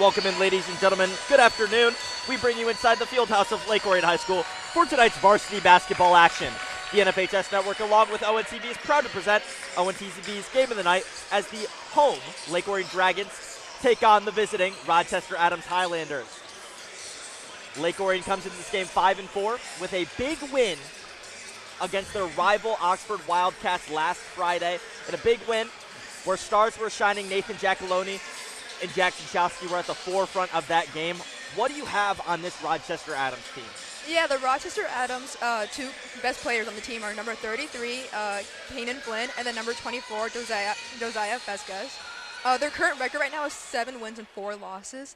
Welcome in, ladies and gentlemen. Good afternoon. We bring you inside the field house of Lake Orion High School for tonight's varsity basketball action. The NFHS Network, along with ONTV, is proud to present ONTV's Game of the Night as the home Lake Orion Dragons take on the visiting Rochester Adams Highlanders. Lake Orion comes into this game 5-4 with a big win against their rival Oxford Wildcats last Friday, and a big win where stars were shining. Nathan Giacalone and Jackson Showski were at the forefront of that game. What do you have on this Rochester Adams team? Yeah, the Rochester Adams two best players on the team are number 33, Kanan Flynn, and then number 24, Josiah Fesquez. Their current record right now is 7 wins and 4 losses,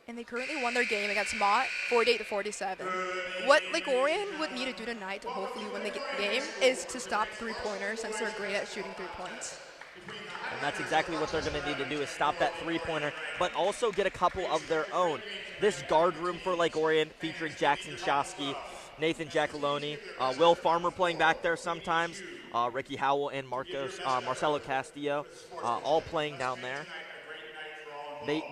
and they currently won their game against Mott 48-47. What Lake Orion would need to do tonight to hopefully win the game is to stop three-pointers, since they're great at shooting 3 points. And that's exactly what they're going to need to do, is stop that three-pointer, but also get a couple of their own. This guard room for Lake Orion, featuring Jackson Showski, Nathan Giacalone, Will Farmer playing back there sometimes, Ricky Howell and Marcelo Castillo, all playing down there.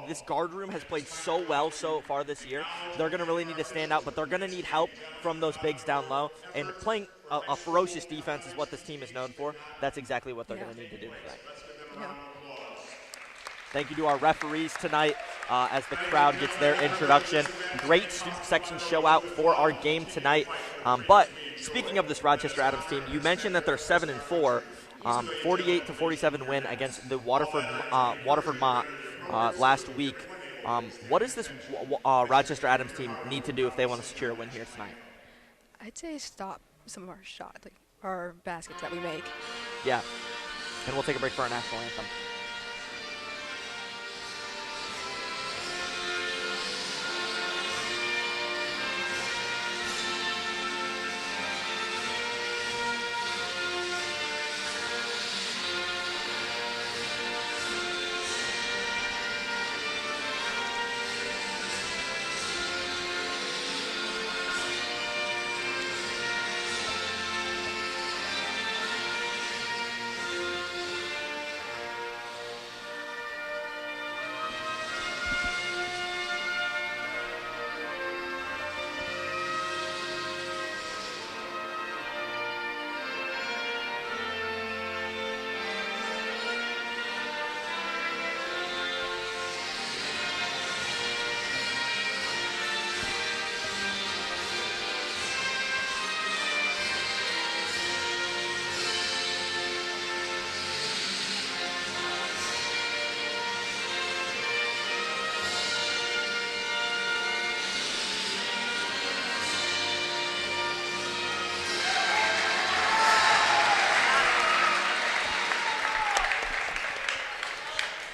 This guard room has played so well so far this year. They're going to really need to stand out, but they're going to need help from those bigs down low. And playing a ferocious defense is what this team is known for. That's exactly what they're going to need to do tonight. Yeah. Thank you to our referees tonight as the crowd gets their introduction. Great student section show out for our game tonight. But speaking of this Rochester Adams team, you mentioned that they're 7-4, 48-47 win against the Waterford Mott last week. What does this Rochester Adams team need to do if they want to secure a win here tonight? I'd say stop some of our shots, like our baskets that we make. Yeah, and we'll take a break for our national anthem.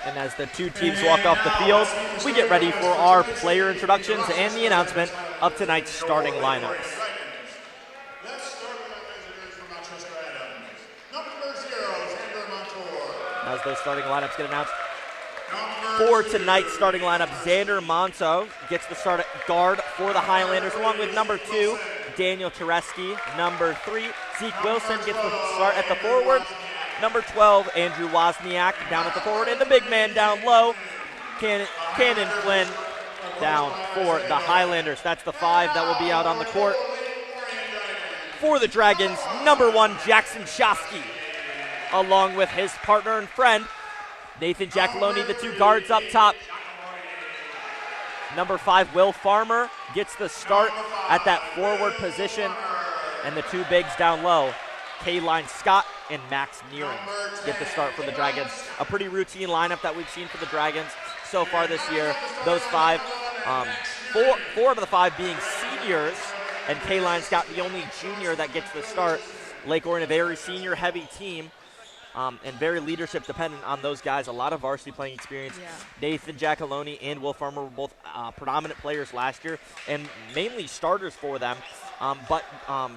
And as the two teams walk off the field, we get ready for our player introductions and the announcement of tonight's starting lineups. As those starting lineups get announced, for tonight's starting lineup, Xander Monto gets the start at guard for the Highlanders, along with number 2, Daniel Tereski. Number 3, Zeke Wilson gets the start at the forward. Number 12, Andrew Wozniak down at the forward, and the big man down low, Kanan Flynn down for the Highlanders. That's the 5 that will be out on the court. For the Dragons, number 1, Jackson Showski, along with his partner and friend, Nathan Giacalone, the 2 guards up top. Number 5, Will Farmer gets the start at that forward position, and the 2 bigs down low, Kayline Scott and Max Nearing, get the start for the Dragons. A pretty routine lineup that we've seen for the Dragons so far this year. Those 5, 4 of the 5 being seniors, and Kayline Scott the only junior that gets the start. Lake Orion, a very senior-heavy team, and very leadership dependent on those guys. A lot of varsity playing experience. Yeah. Nathan Giacalone and Will Farmer were both predominant players last year and mainly starters for them. But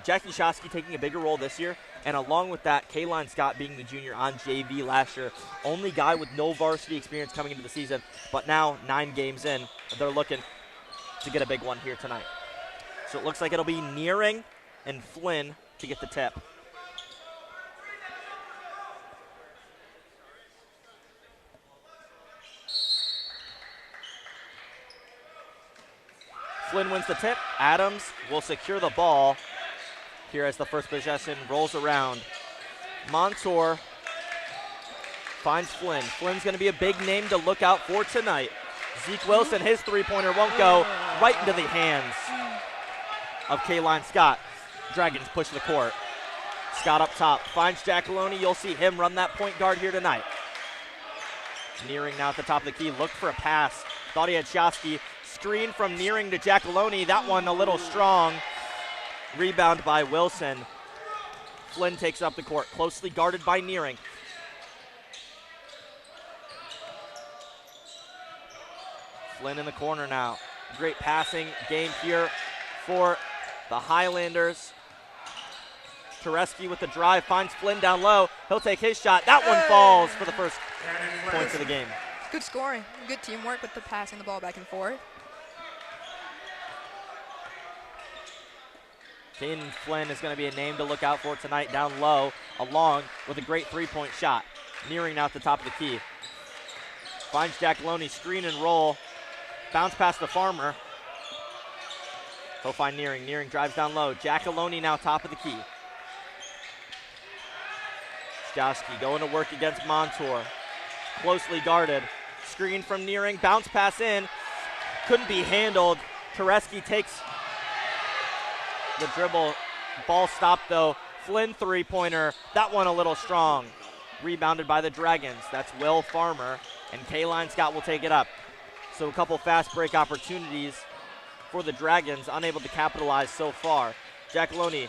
Jackie Showski taking a bigger role this year, and along with that, Kayline Scott being the junior on JV last year, only guy with no varsity experience coming into the season, but now 9 games in, they're looking to get a big one here tonight. So it looks like it'll be Nearing and Flynn to get the tip. Flynn wins the tip. Adams will secure the ball here as the first possession rolls around. Montour finds Flynn. Flynn's going to be a big name to look out for tonight. Zeke Wilson, his three-pointer won't go, right into the hands of Kaline Scott. Dragons push the court. Scott up top, finds Jackaloni. You'll see him run that point guard here tonight. Nearing now at the top of the key, looked for a pass. Thought he had Shosky. Screen from Nearing to Jackaloni. That one a little strong. Rebound by Wilson. Flynn takes up the court, closely guarded by Nearing. Flynn in the corner now. Great passing game here for the Highlanders. Tereski with the drive, finds Flynn down low. He'll take his shot. That one falls for the first points of the game. Good scoring. Good teamwork with the passing the ball back and forth. Caden Flynn is going to be a name to look out for tonight down low, along with a great three-point shot. Nearing now at the top of the key. Finds Jackaloni, screen and roll. Bounce past the Farmer. He'll find Nearing. Nearing drives down low. Jackaloni now top of the key. Skowski going to work against Montour. Closely guarded. Screen from Nearing. Bounce pass in. Couldn't be handled. Tereski takes the dribble. Ball stopped though. Flynn three-pointer. That one a little strong. Rebounded by the Dragons. That's Will Farmer. And Kaline Scott will take it up. So a couple fast break opportunities for the Dragons, unable to capitalize so far. Jackaloni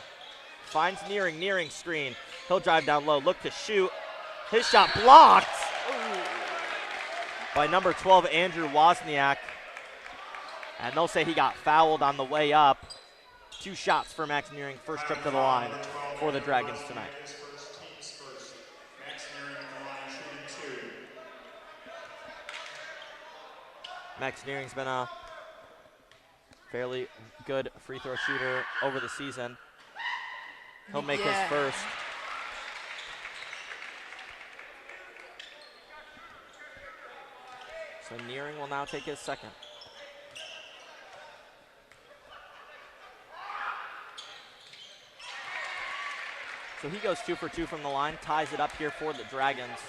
finds Nearing. Nearing screen. He'll drive down low, look to shoot. His shot blocked by number 12, Andrew Wozniak. And they'll say he got fouled on the way up. 2 shots for Max Nearing, first trip to the line for the Dragons tonight. Max Nearing's been a fairly good free throw shooter over the season. He'll make his first. So Nearing will now take his second. So he goes 2 for 2 from the line, ties it up here for the Dragons.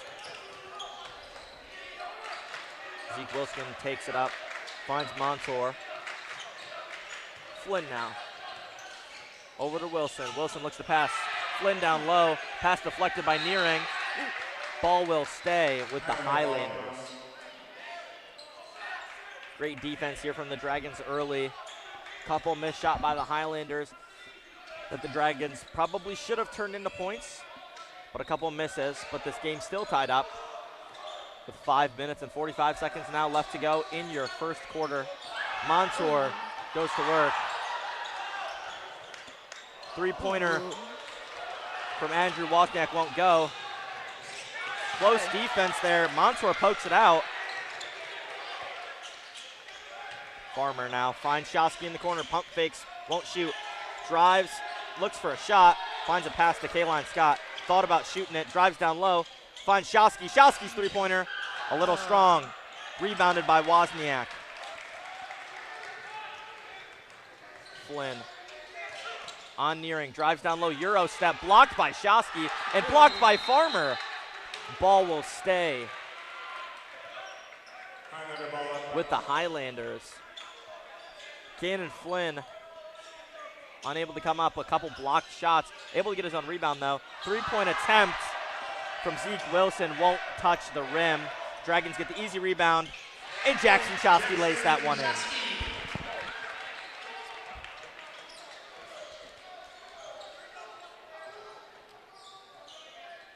Zeke Wilson takes it up, finds Montour. Flynn now. Over to Wilson. Wilson looks to pass. Flynn down low. Pass deflected by Nearing. Ball will stay with the Highlanders. Great defense here from the Dragons early. Couple missed shot by the Highlanders that the Dragons probably should have turned into points, but a couple misses. But this game's still tied up with 5 minutes and 45 seconds now left to go in your first quarter. Montour goes to work. Three-pointer from Andrew Wozniak won't go. Close defense there. Montour pokes it out. Farmer now finds Shosky in the corner. Pump fakes, won't shoot. Drives, looks for a shot. Finds a pass to Kaline Scott. Thought about shooting it. Drives down low. Finds Shosky. Shosky's three-pointer. A little strong. Rebounded by Wozniak. Flynn on Nearing. Drives down low. Euro step. Blocked by Shosky and blocked by Farmer. Ball will stay with the Highlanders. Cannon Flynn unable to come up. A couple blocked shots. Able to get his own rebound though. Three-point attempt from Zeke Wilson won't touch the rim. Dragons get the easy rebound, and Jackson Shosky lays that one in.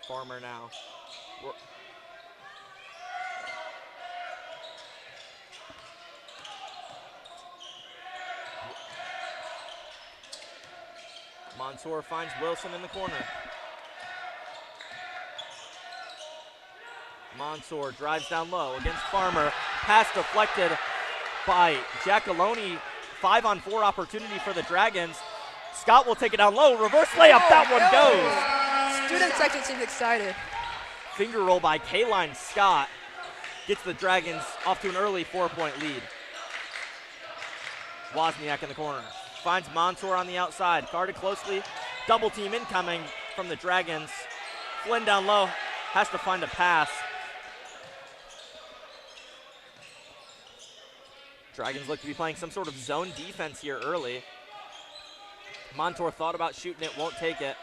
Farmer now. Montour finds Wilson in the corner. Montour drives down low against Farmer. Pass deflected by Jackaloni. 5-on-4 opportunity for the Dragons. Scott will take it down low. Reverse layup. That one goes. Student section seems excited. Finger roll by Kaline Scott gets the Dragons off to an early 4-point lead. Wozniak in the corner. Finds Montour on the outside. Guarded closely. Double team incoming from the Dragons. Flynn down low. Has to find a pass. Dragons look to be playing some sort of zone defense here early. Montour thought about shooting it. Won't take it.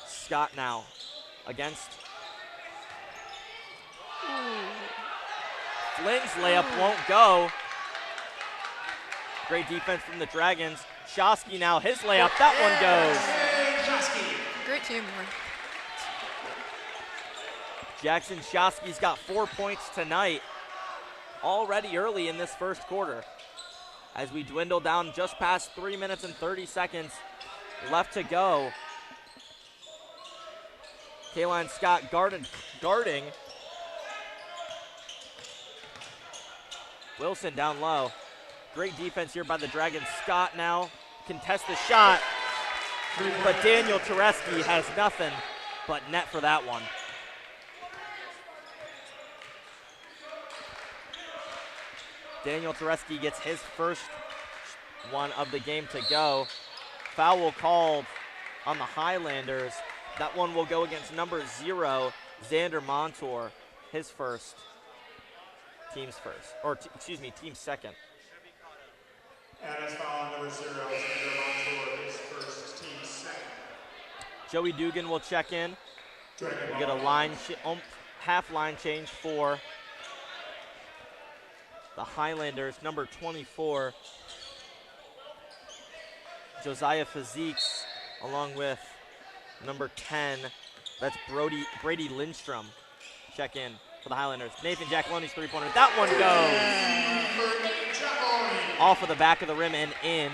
Scott now against. Flynn's layup won't go. Great defense from the Dragons. Shosky now, his layup, that one goes. Great teamwork. Jackson Shosky's got 4 points tonight, already early in this first quarter. As we dwindle down just past 3 minutes and 30 seconds left to go. Kaylin Scott guarding. Wilson down low. Great defense here by the Dragons. Scott now contests the shot, but Daniel Tereski has nothing but net for that one. Daniel Tereski gets his first one of the game to go. Foul called on the Highlanders. That one will go against number 0, Xander Montour, his first. Team's first, or team's second. And as foul on number 0, Xander Montour, his first, team's second. Joey Dugan will check in. We'll get a half line change for the Highlanders. Number 24, Josiah Physiques, along with number 10, that's Brady Lindstrom, check in for the Highlanders. Nathan Giacaloni's three-pointer. That one goes off of the back of the rim and in.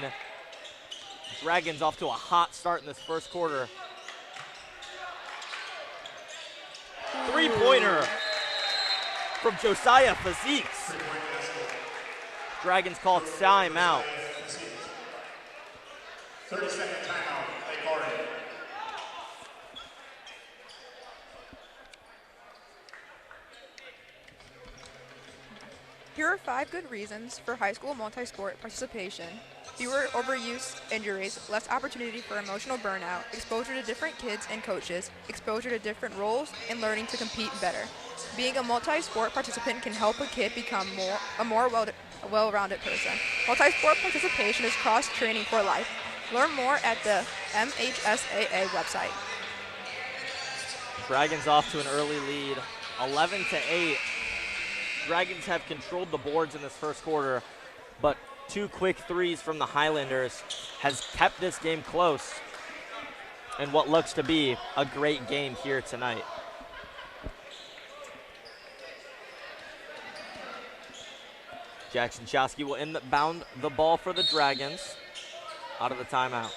Dragons off to a hot start in this first quarter. Three-pointer from Josiah Physiques. Dragons call timeout. 30-second timeout, Lake Orion. Here are 5 good reasons for high school multi-sport participation. Fewer overuse injuries, less opportunity for emotional burnout, exposure to different kids and coaches, exposure to different roles, and learning to compete better. Being a multi-sport participant can help a kid become a more well-rounded person. Multi-sport participation is cross-training for life. Learn more at the MHSAA website. Dragons off to an early lead, 11-8. Dragons have controlled the boards in this first quarter, but 2 quick threes from the Highlanders has kept this game close in what looks to be a great game here tonight. Jackson Shosky will inbound the ball for the Dragons out of the timeout.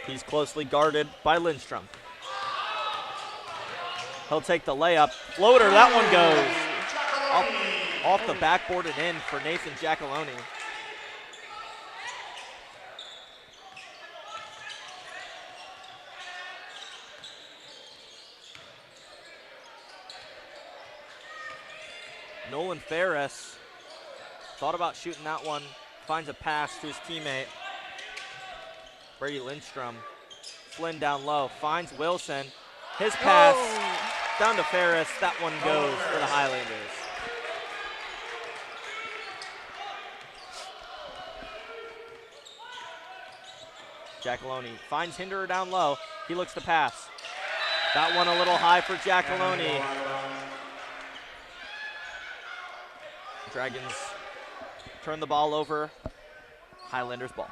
He's closely guarded by Lindstrom. He'll take the layup. Floater, that one goes off the backboard and in for Nathan Giacaloni. Nolan Ferris thought about shooting that one, finds a pass to his teammate, Brady Lindstrom. Flynn down low, finds Wilson. His pass down to Ferris. That one goes for the Highlanders. Giacaloni finds Hinderer down low. He looks to pass. That one a little high for Giacaloni. Dragons turn the ball over. Highlanders ball.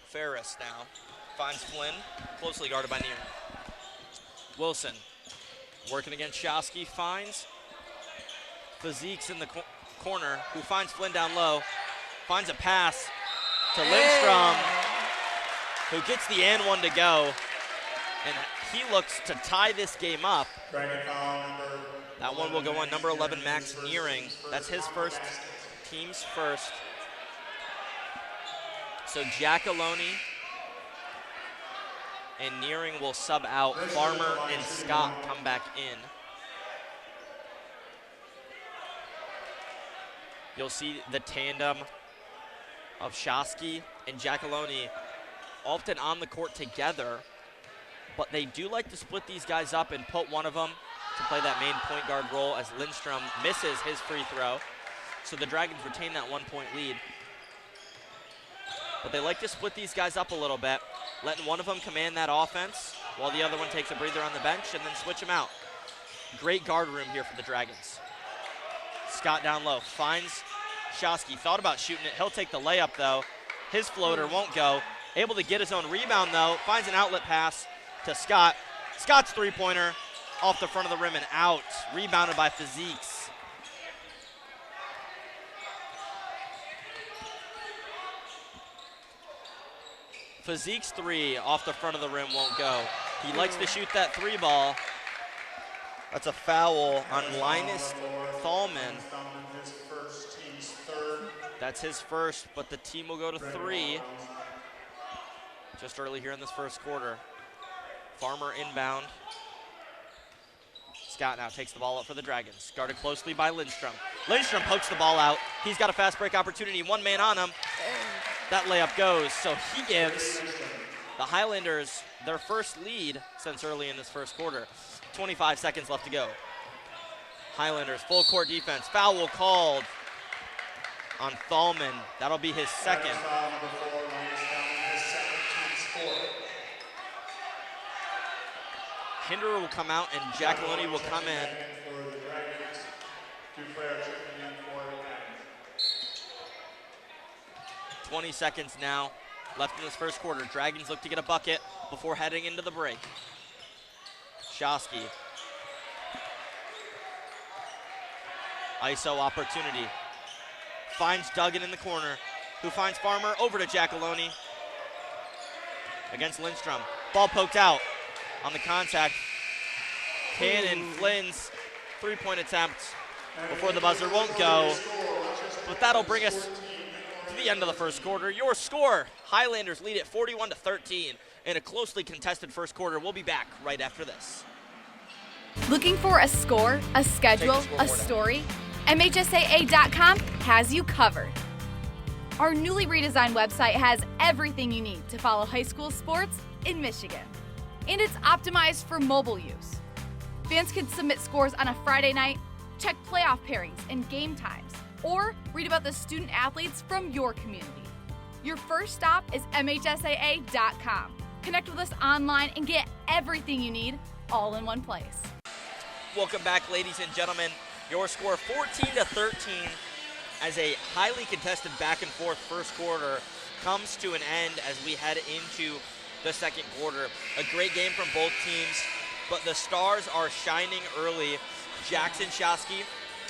Ferris now finds Flynn, closely guarded by Neer. Wilson working against Shosky, finds Physiques in the corner, who finds Flynn down low, finds a pass to Lindstrom, who gets the and one to go, and he looks to tie this game up. That one will go on number 11, Max Nearing. That's his first, team's first. So Giacalone and Nearing will sub out. Farmer and Scott come back in. You'll see the tandem of Shosky and Giacalone often on the court together, but they do like to split these guys up and put one of them to play that main point guard role as Lindstrom misses his free throw. So the Dragons retain that 1-point lead. But they like to split these guys up a little bit, letting one of them command that offense while the other one takes a breather on the bench and then switch them out. Great guard room here for the Dragons. Scott down low, finds Shosky, thought about shooting it. He'll take the layup though. His floater won't go. Able to get his own rebound though, finds an outlet pass to Scott. Scott's three-pointer off the front of the rim and out. Rebounded by Physiques. Physiques three off the front of the rim won't go. He likes to shoot that three ball. That's a foul on Linus Thalman. That's his first, but the team will go to three just early here in this first quarter. Farmer inbound. Scott now takes the ball up for the Dragons. Guarded closely by Lindstrom. Lindstrom pokes the ball out. He's got a fast break opportunity. One man on him. That layup goes, so he gives the Highlanders their first lead since early in this first quarter. 25 seconds left to go. Highlanders full court defense. Foul called on Thalman. That'll be his second. Hinderer will come out and Giacalone will come in. 20 seconds now left in this first quarter. Dragons look to get a bucket before heading into the break. Shosky. ISO opportunity. Finds Duggan in the corner, who finds Farmer over to Giacalone. Against Lindstrom. Ball poked out on the contact. Cannon Flynn's three-point attempt before the buzzer won't go. But that'll bring us to the end of the first quarter. Your score, Highlanders lead at 41-13 in a closely contested first quarter. We'll be back right after this. Looking for a score, a schedule, a story? MHSAA.com has you covered. Our newly redesigned website has everything you need to follow high school sports in Michigan. And it's optimized for mobile use. Fans can submit scores on a Friday night, check playoff pairings and game times, or read about the student athletes from your community. Your first stop is MHSAA.com. Connect with us online and get everything you need all in one place. Welcome back, ladies and gentlemen. Your score 14-13 as a highly contested back and forth first quarter comes to an end as we head into the second quarter. A great game from both teams, but the stars are shining early. Jackson Shosky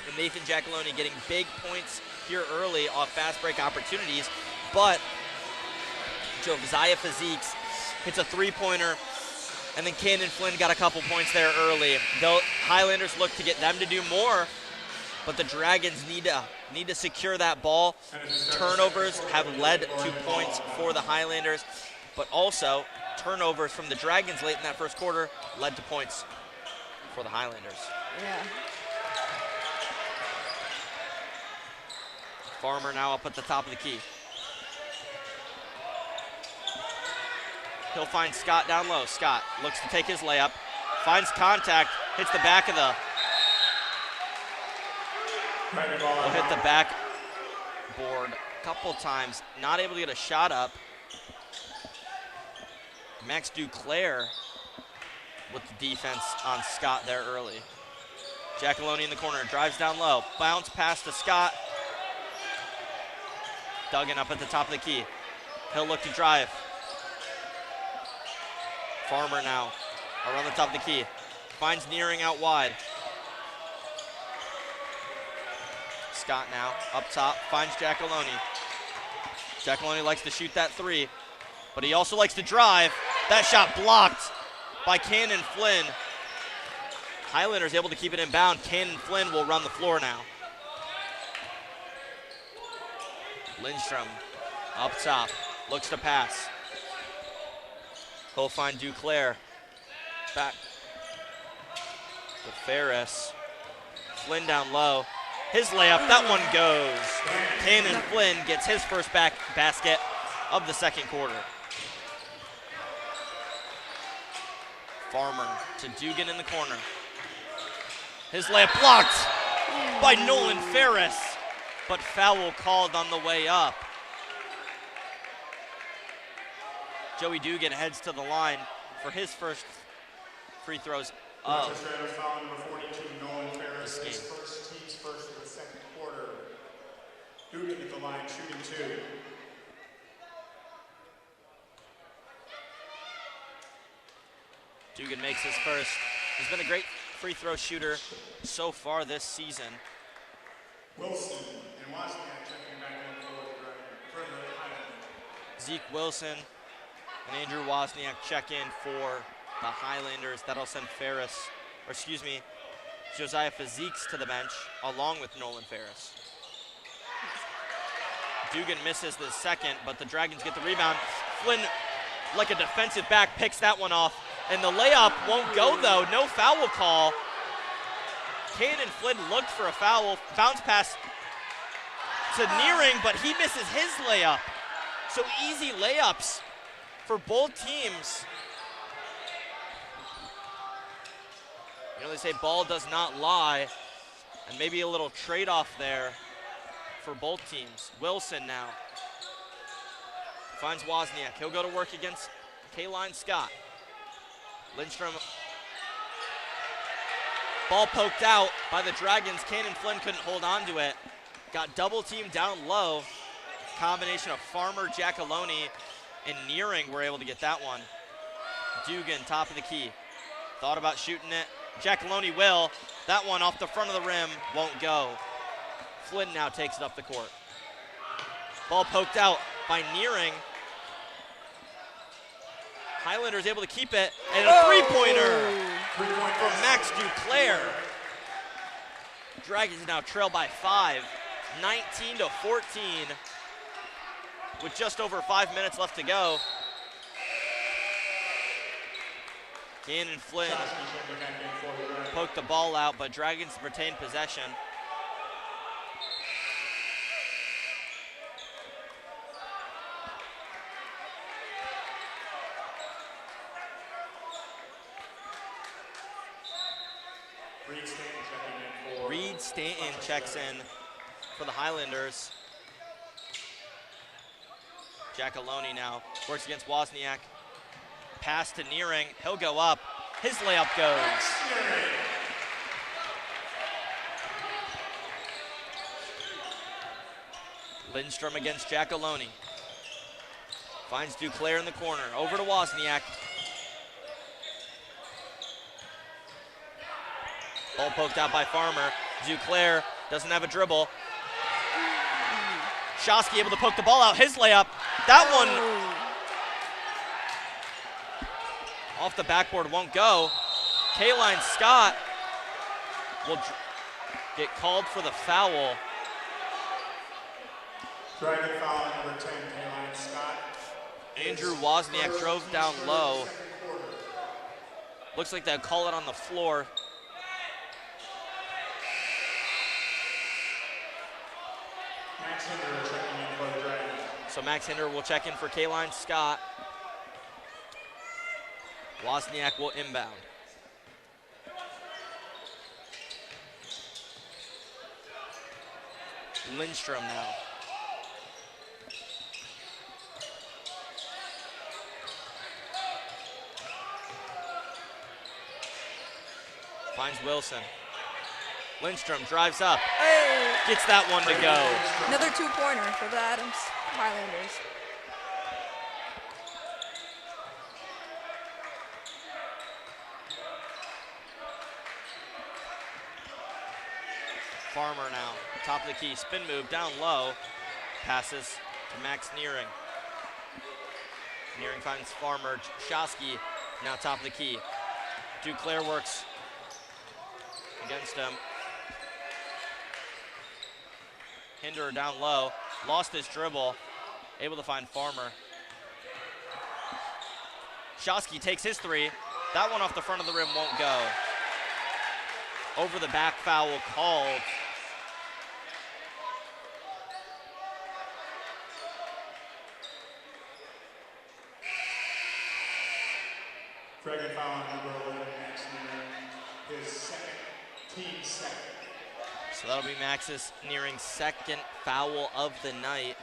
and Nathan Giacalone getting big points here early off fast break opportunities, but Josiah Physiques hits a three-pointer, and then Cannon Flynn got a couple points there early. The Highlanders look to get them to do more, but the Dragons need to secure that ball. Turnovers have led to points for the Highlanders, but also turnovers from the Dragons late in that first quarter led to points for the Highlanders. Yeah. Farmer now up at the top of the key. He'll find Scott down low. Scott looks to take his layup, finds contact, hits the back of the, will hit the backboard a couple times, not able to get a shot up. Max Duclair with the defense on Scott there early. Giacalone in the corner, drives down low, bounce pass to Scott. Duggan up at the top of the key. He'll look to drive. Farmer now around the top of the key. Finds Nearing out wide. Scott now up top, finds Giacalone. Giacalone likes to shoot that three, but he also likes to drive. That shot blocked by Cannon Flynn. Highlanders able to keep it inbound. Cannon Flynn will run the floor now. Lindstrom up top, Looks to pass. He'll find Duclair. Back to Ferris. Flynn down low. His layup, that one goes. Cannon Flynn gets his first basket of the second quarter. Farmer to Dugan in the corner. His layup blocked by Nolan Ferris, but foul called on the way up. Joey Dugan heads to the line for his first free throws of Rochester Adams foul number 42, Nolan Ferris, this his game. team's first of the second quarter. Dugan at the line, shooting 2. Dugan makes his first. He's been a great free throw shooter so far this season. Wilson and Wozniak checking back in for the Highlanders. Zeke Wilson and Andrew Wozniak check in for the Highlanders. That'll send Josiah Fazeeks to the bench along with Nolan Ferris. Dugan misses the second, but the Dragons get the rebound. Flynn, like a defensive back, picks that one off. And the layup won't go, though. No foul call. Cannon Flynn looked for a foul. Bounce pass to Nearing, but he misses his layup. So easy layups for both teams. You know, they say ball does not lie. And maybe a little trade-off there for both teams. Wilson now finds Wozniak. He'll go to work against Kaline Scott. Lindstrom, ball poked out by the Dragons. Cannon Flynn couldn't hold on to it. Got double teamed down low. Combination of Farmer, Giacalone, and Nearing were able to get that one. Dugan, top of the key. Thought about shooting it. Giacalone will. That one off the front of the rim won't go. Flynn now takes it up the court. Ball poked out by Nearing. Highlanders able to keep it, and a three-pointer from Max Duclair. Dragons now trail by 5, 19-14, with just over 5 minutes left to go. Cannon Flynn poked the ball out, but Dragons retain possession. Reed Stanton checks in for the Highlanders. Giacalone now works against Wozniak. Pass to Nearing. He'll go up. His layup goes. Lindstrom against Giacalone. Finds Duclair in the corner. Over to Wozniak. Ball poked out by Farmer. Duclair doesn't have a dribble. Shosky able to poke the ball out. His layup. That one off the backboard won't go. Kaline Scott will get called for the foul. Dragon foul number 10, Kaline Scott. Andrew Wozniak drove down low. Looks like they'll call it on the floor. Max Hinder checking in for the Dragons. So Max Hinder will check in for Kaline Scott. Wozniak will inbound. Lindstrom now. Finds Wilson. Lindstrom drives up. Gets that one to go. Another two-pointer for the Adams Highlanders. Farmer now, top of the key, spin move down low. Passes to Max Nearing. Nearing finds Farmer. Shosky now top of the key. Duclair works against him. Hinder down low, lost his dribble, able to find Farmer. Shosky takes his three. That one off the front of the rim won't go. Over the back foul called. Dragon foul on number 11, Max Newman, his second, team second. So that'll be Max's nearing second foul of the night.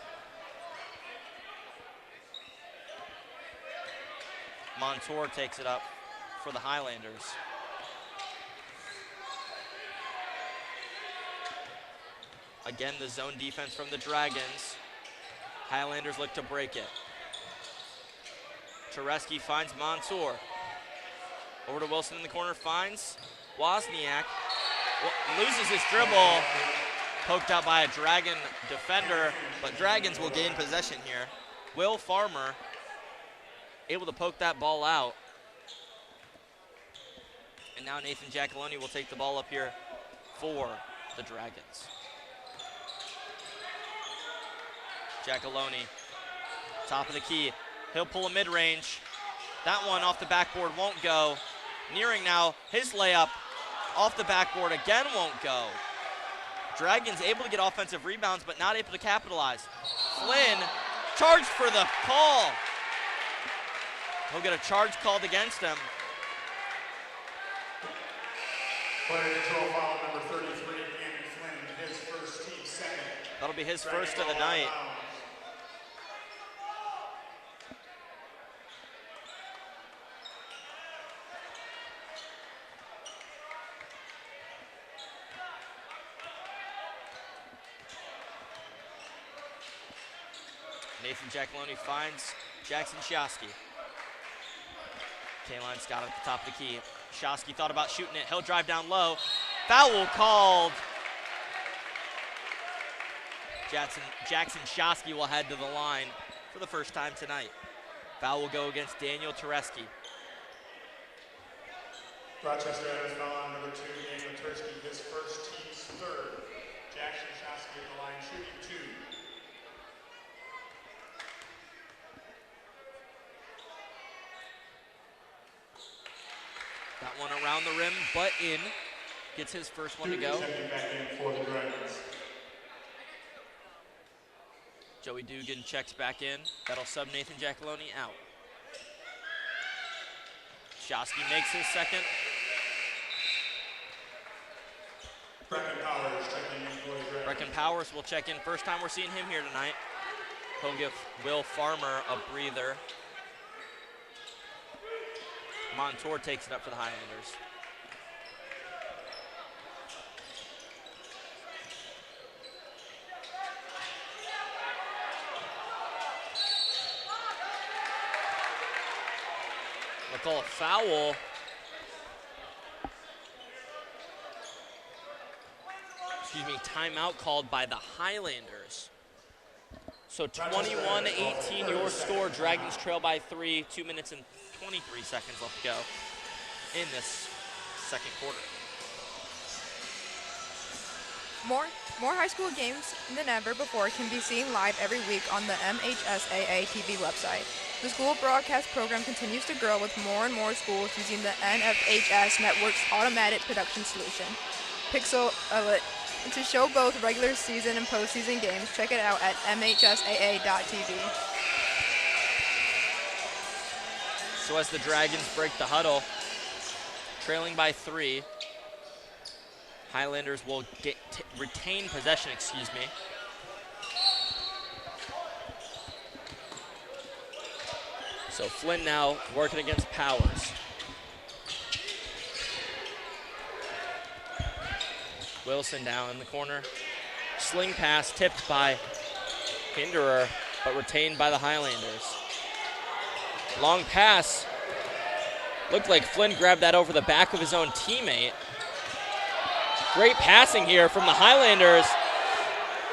Montour takes it up for the Highlanders. Again, the zone defense from the Dragons. Highlanders look to break it. Tereski finds Montour. Over to Wilson in the corner, finds Wozniak. Loses his dribble. Poked out by a Dragon defender, but Dragons will gain possession here. Will Farmer able to poke that ball out. And now Nathan Giacalone will take the ball up here for the Dragons. Giacalone, top of the key. He'll pull a mid-range. That one off the backboard won't go. Nearing now, his layup off the backboard again won't go. Dragons able to get offensive rebounds, but not able to capitalize. Flynn charged for the call. He'll get a charge called against him. Player control foul number 33, Andy Flynn, his first, team second. That'll be his first of the night. Nathan Giacalone finds Jackson Shosky. K-line Scott at the top of the key. Shosky thought about shooting it. He'll drive down low. Foul called. Jackson Shosky will head to the line for the first time tonight. Foul will go against Daniel Tereski. Rochester Adams foul on number 2, Daniel Tereski, his first, team's third. Jackson Shosky at the line, shooting 2. That one around the rim, but in. Gets his first one to go. Checking back in for the Dragons. Joey Dugan checks back in. That'll sub Nathan Giacalone out. Shosky makes his second. Brecken Powers checking in for the Dragons. Brecken Powers will check in. First time we're seeing him here tonight. He'll give Will Farmer a breather. Montour takes it up for the Highlanders. They'll call a foul. Excuse me, timeout called by the Highlanders. So 21-18 your score. Dragons trail by 3, 2 minutes and 23 seconds left to go in this second quarter. More high school games than ever before can be seen live every week on the MHSAA TV website. The school broadcast program continues to grow with more and more schools using the NFHS Network's automatic production solution, Pixel Elite. To show both regular season and postseason games, check it out at mhsaa.tv. So as the Dragons break the huddle, trailing by 3, Highlanders will retain possession, excuse me. So Flynn now working against Powers. Wilson down in the corner. Sling pass tipped by Hinderer, but retained by the Highlanders. Long pass. Looked like Flynn grabbed that over the back of his own teammate. Great passing here from the Highlanders.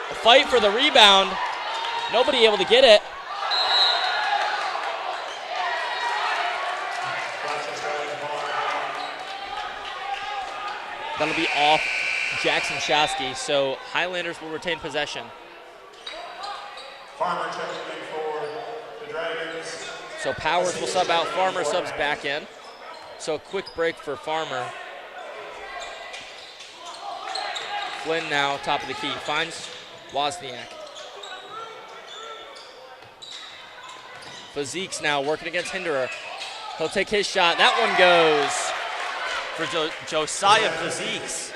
A fight for the rebound. Nobody able to get it. That'll be off Jackson Shosky, so Highlanders will retain possession. Farmer checking in for the Dragons. So Powers will sub out, Farmer subs back in. So a quick break for Farmer. Flynn now, top of the key, finds Wozniak. Fazeek's now working against Hinderer. He'll take his shot. That one goes for Josiah Fazeek's.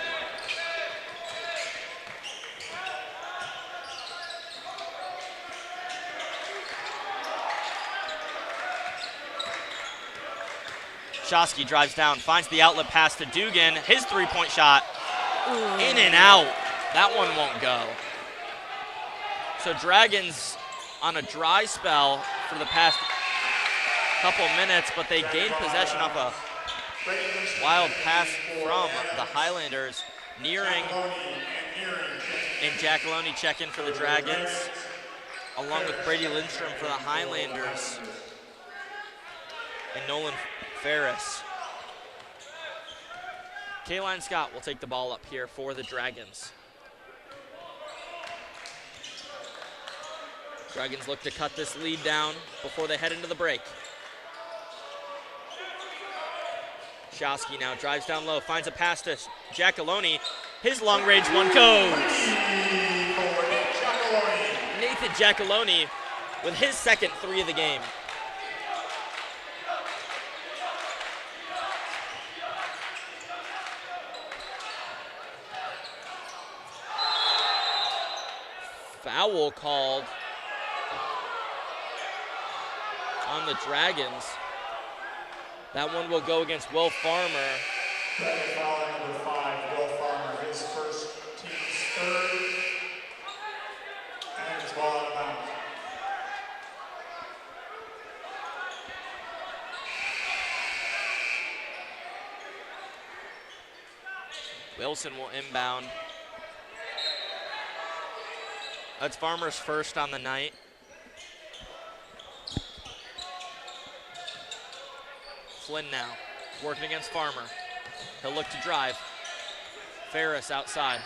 Shosky drives down, finds the outlet pass to Dugan. His three-point shot, in and out. That one won't go. So Dragons on a dry spell for the past couple minutes, but they gained possession off a wild pass from the Highlanders. Nearing and Giacalone check in for the Dragons, along with Brady Lindstrom for the Highlanders, and Nolan Ferris. Kaline Scott will take the ball up here for the Dragons. Dragons look to cut this lead down before they head into the break. Shosky now drives down low, finds a pass to Giacalone. His long-range one goes. Nathan Giacalone with his second three of the game. Foul called on the Dragons. That one will go against Will Farmer. Foul number 5, Will Farmer, his first team's third. And it's ball out of bounds. Wilson will inbound. That's Farmer's first on the night. Flynn now, working against Farmer. He'll look to drive. Ferris outside.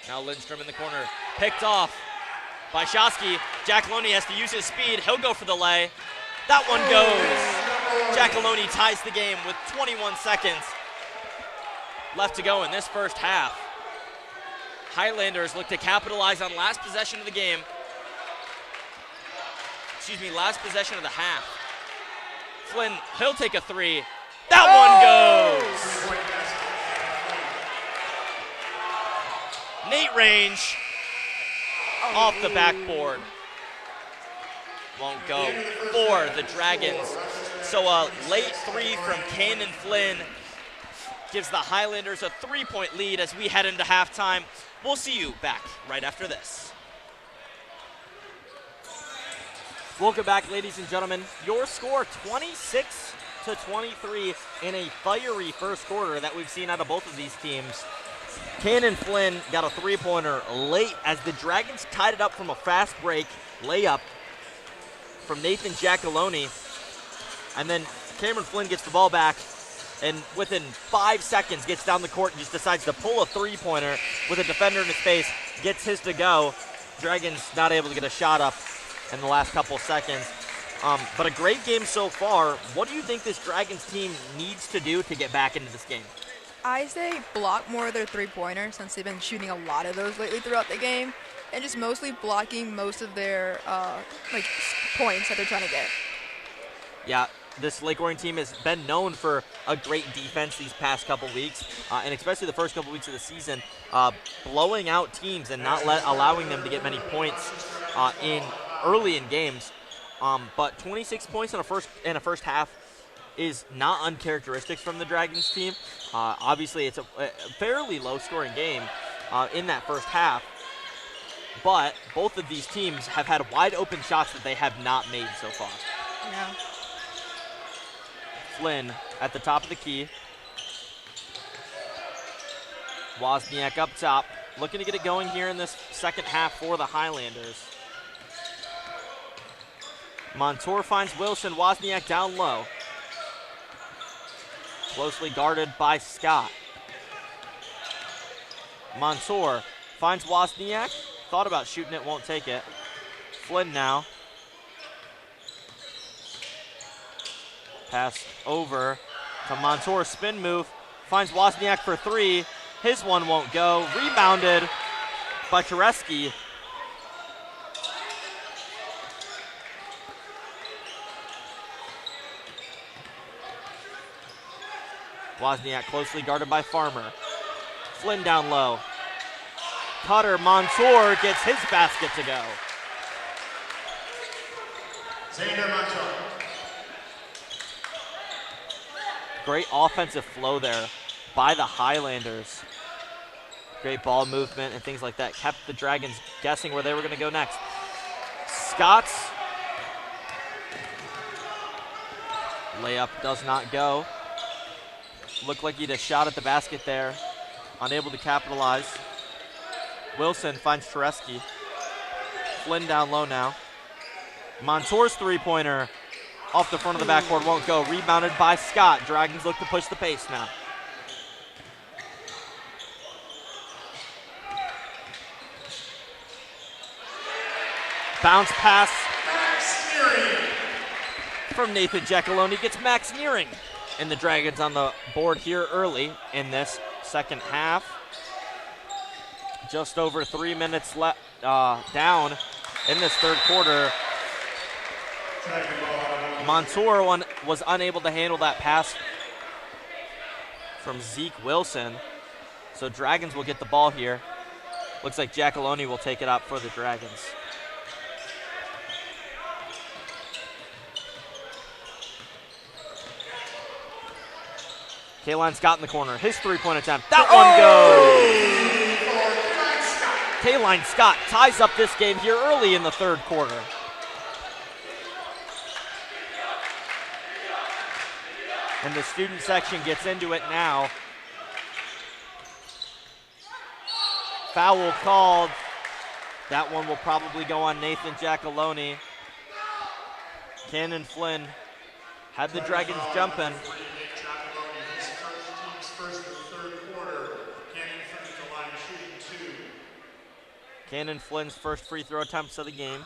Now Lindstrom in the corner. Picked off by Shosky. Giacalone has to use his speed. He'll go for the lay. That one goes. Giacalone ties the game with 21 seconds left to go in this first half. Highlanders look to capitalize on last possession of the game. Last possession of the half. Flynn, he'll take a three. That one goes. Nate Range off the backboard. Won't go for the Dragons. So a late three from Kanan Flynn gives the Highlanders a 3-point lead as we head into halftime. We'll see you back right after this. Welcome back, ladies and gentlemen. Your score, 26-23 in a fiery first quarter that we've seen out of both of these teams. Kanan Flynn got a three-pointer late as the Dragons tied it up from a fast break layup from Nathan Giacalone. And then Cameron Flynn gets the ball back and within 5 seconds gets down the court and just decides to pull a three-pointer with a defender in his face, gets his to go. Dragons not able to get a shot up in the last couple seconds. But a great game so far. What do you think this Dragons team needs to do to get back into this game? I say block more of their three-pointers since they've been shooting a lot of those lately throughout the game, and just mostly blocking most of their points that they're trying to get. Yeah, this Lake Orion team has been known for a great defense these past couple weeks, and especially the first couple weeks of the season, blowing out teams and not allowing them to get many points early in games. But 26 points in a first half is not uncharacteristic from the Dragons team. Obviously, it's a fairly low-scoring game in that first half, but both of these teams have had wide-open shots that they have not made so far. Yeah. Flynn at the top of the key. Wozniak up top, looking to get it going here in this second half for the Highlanders. Montour finds Wilson, Wozniak down low. Closely guarded by Scott. Montour finds Wozniak, thought about shooting it, won't take it. Flynn now. Pass over to Montour, spin move, finds Wozniak for three. His one won't go. Rebounded by Tereski. Wozniak closely guarded by Farmer. Flynn down low. Cutter, Montour gets his basket to go. Xander Montour. Great offensive flow there by the Highlanders. Great ball movement and things like that. Kept the Dragons guessing where they were going to go next. Scott's layup does not go. Looked like he had a shot at the basket there. Unable to capitalize. Wilson finds Tereski. Flynn down low now. Montour's three-pointer off the front of the backboard won't go. Rebounded by Scott. Dragons look to push the pace now. Bounce pass from Nathan Giacalone gets Max Nearing. And the Dragons on the board here early in this second half. Just over 3 minutes left down in this third quarter. Montour was unable to handle that pass from Zeke Wilson. So Dragons will get the ball here. Looks like Giacalone will take it up for the Dragons. Kaline Scott in the corner. His three-point attempt. That one goes. Kaline Scott ties up this game here early in the third quarter. And the student section gets into it now. Foul called. That one will probably go on Nathan Giacalone. Cannon Flynn had the Dragons jumping. Cannon Flynn's first free throw attempts of the game.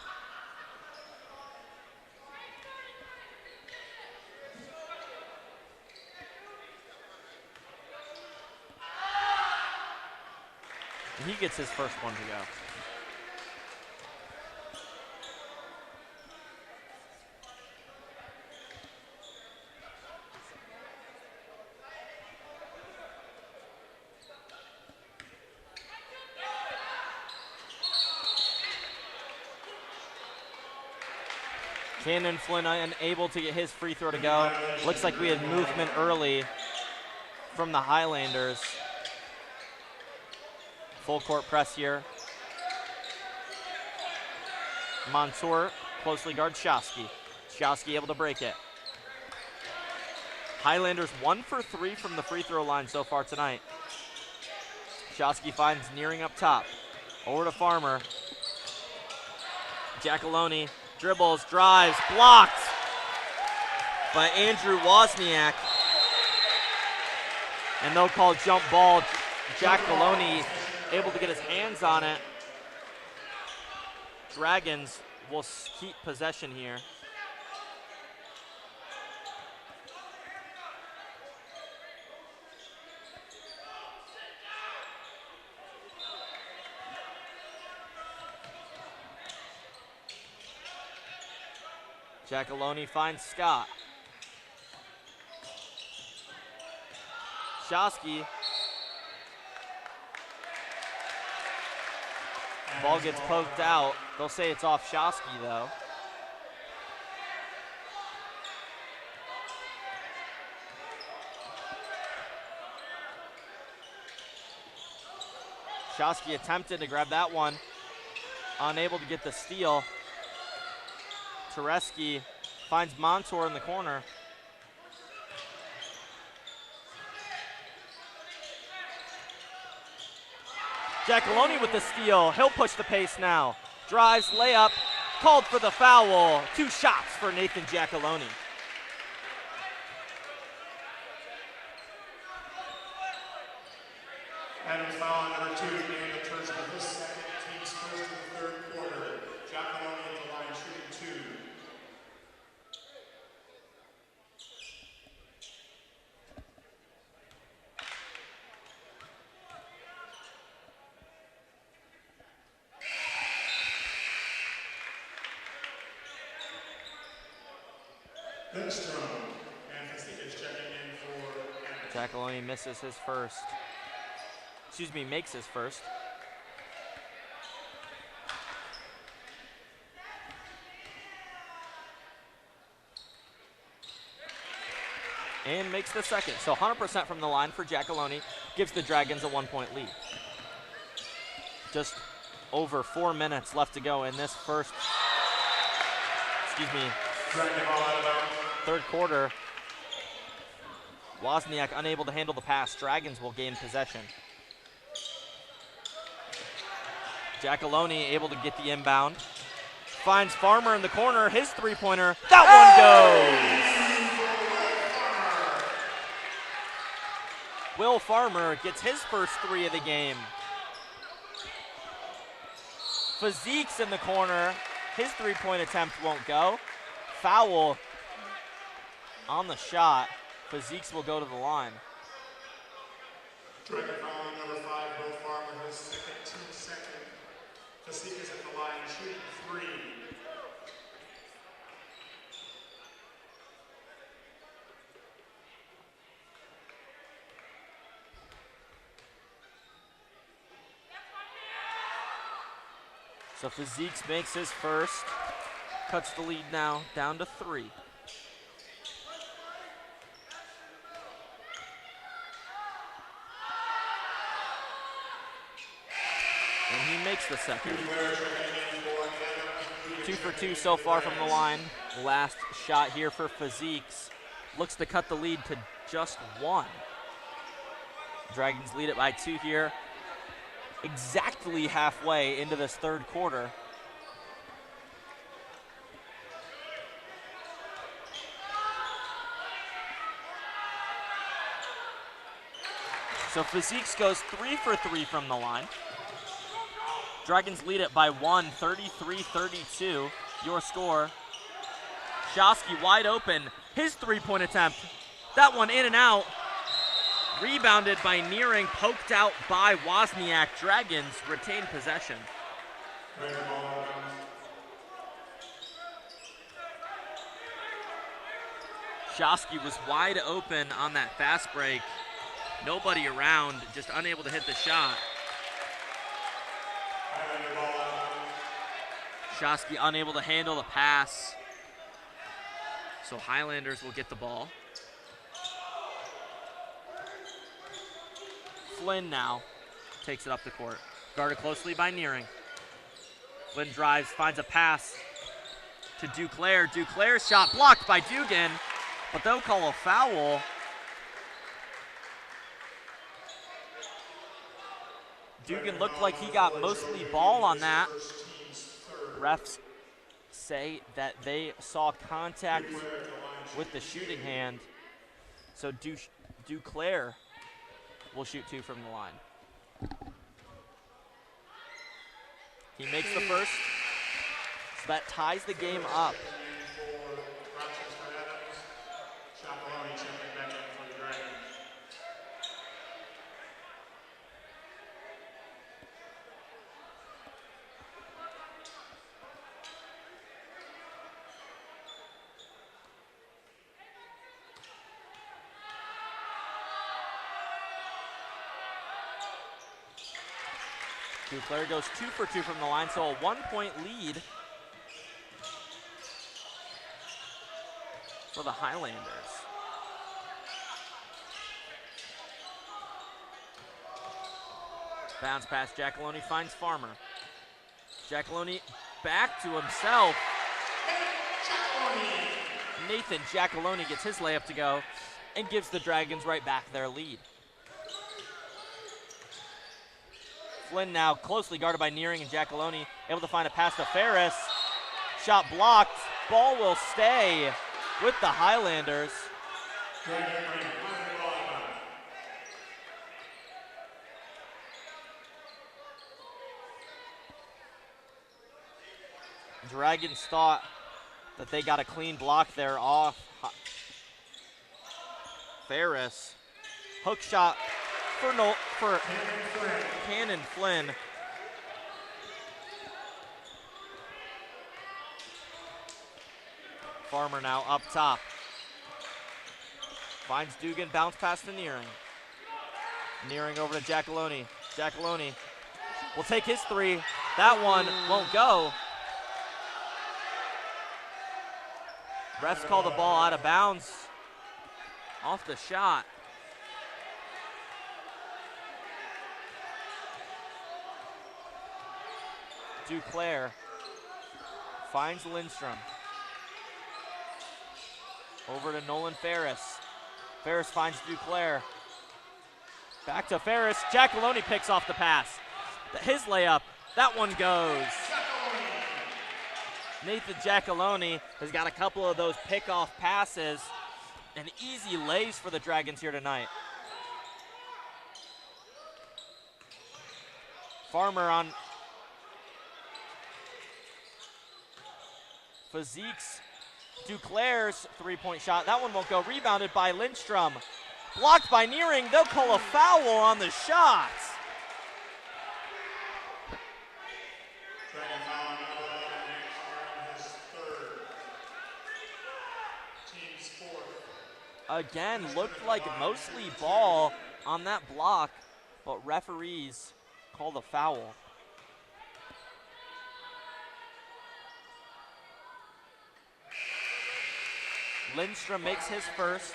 And he gets his first one to go. Cannon Flynn unable to get his free throw to go. Looks like we had movement early from the Highlanders. Full court press here. Montour closely guards Shosky. Shosky able to break it. Highlanders 1 for 3 from the free throw line so far tonight. Shosky finds Nearing up top. Over to Farmer. Giacalone dribbles, drives, blocked by Andrew Wozniak. And they'll call jump ball. Giacalone able to get his hands on it. Dragons will keep possession here. Giacalone finds Scott. Shosky. Ball gets poked out. They'll say it's off Shosky though. Shosky attempted to grab that one. Unable to get the steal. Tereski finds Montour in the corner. Giacalone with the steal. He'll push the pace now. Drives, layup, called for the foul. 2 shots for Nathan Giacalone. Adams foul on number 2 to gain the first of this second, team's first of the third quarter. Giacalone at the line shooting 2. Lindstrom, and Fasika is checking in for Anderson. Giacalone misses his first. Excuse me, makes his first. And makes the second. So 100% from the line for Giacalone gives the Dragons a 1-point lead. Just over 4 minutes left to go in this first, third quarter. Wozniak unable to handle the pass. Dragons will gain possession. Giacalone able to get the inbound. Finds Farmer in the corner. His three-pointer. That one goes. Will Farmer gets his first three of the game. Fazeek's in the corner. His three-point attempt won't go. Foul on the shot. Fazeek's will go to the line. Dragon fouling number 5, Will Farmer, his second, team second. Fasika's at the line, shooting 3. So Fazeek's makes his first. Cuts the lead now down to 3. And he makes the second. 2 for 2 so far from the line. Last shot here for Fazeek's. Looks to cut the lead to just 1. Dragons lead it by 2 here. Exactly halfway into this third quarter. So Fazeek's goes 3 for 3 from the line. Dragons lead it by 1, 33-32. Your score. Shosky wide open. His three-point attempt. That one in and out. Rebounded by Nearing, poked out by Wozniak. Dragons retain possession. Shosky was wide open on that fast break. Nobody around, just unable to hit the shot. Shosky unable to handle the pass. So Highlanders will get the ball. Flynn now takes it up the court. Guarded closely by Nearing. Flynn drives, finds a pass to Duclair. Duclair's shot blocked by Dugan, but they'll call a foul. Dugan looked like he got mostly ball on that. Refs say that they saw contact with the shooting hand. So Duclair will shoot 2 from the line. He makes the first. So that ties the game up. Rochester Adams, Giacalone checking back in for the Dragons. Duclair goes 2 for 2 from the line, so a 1-point lead for the Highlanders. Bounce pass, Giacalone finds Farmer. Giacalone back to himself. Nathan Giacalone gets his layup to go and gives the Dragons right back their lead. Flynn now closely guarded by Nearing and Giacalone, able to find a pass to Ferris. Shot blocked. Ball will stay with the Highlanders. Dragons thought that they got a clean block there off Ferris. Hook shot for Cannon Flynn. Farmer now up top. Finds Dugan, bounce pass to Nearing. Nearing over to Giacalone. Giacalone will take his three. That one won't go. Refs call the ball out of bounds. Off the shot. Duclair finds Lindstrom. Over to Nolan Ferris. Ferris finds Duclair. Back to Ferris. Giacalone picks off the pass. His layup, that one goes. Nathan Giacalone has got a couple of those pick-off passes and easy lays for the Dragons here tonight. Farmer on Physique's Duclair's three-point shot. That one won't go. Rebounded by Lindstrom. Blocked by Nearing. They'll call a foul on the shot. Dragon foul number 11, his third. Team's fourth. Again, looked like mostly ball on that block, but referees call the foul. Lindstrom makes his first,